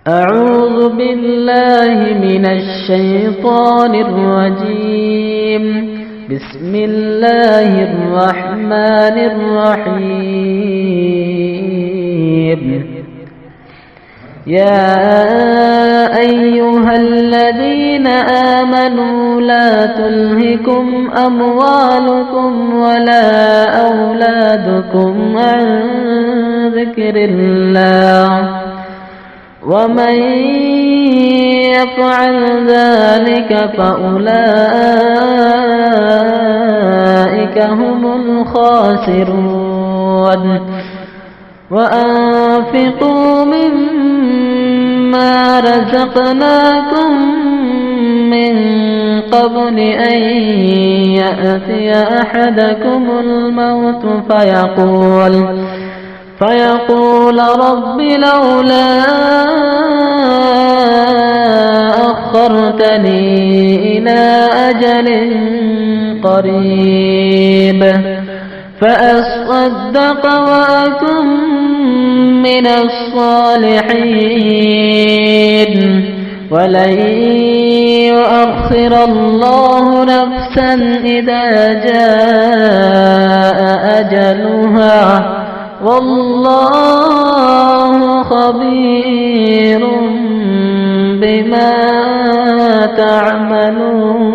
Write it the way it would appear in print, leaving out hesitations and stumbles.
أعوذ بالله من الشيطان الرجيم. بسم الله الرحمن الرحيم. يا أيها الذين آمنوا لا تلهكم أموالكم ولا أولادكم عن ذكر الله ومن يفعل ذلك فأولئك هم الخاسرون. وأنفقوا مما رزقناكم من قبل أن يأتي أحدكم الموت فيقول رب لولا أخرتني إلى أجل قريب فأصدق وأكن من الصالحين ولن يؤخر الله نفسا إذا جاء أجلها والله خبير بما تعملون.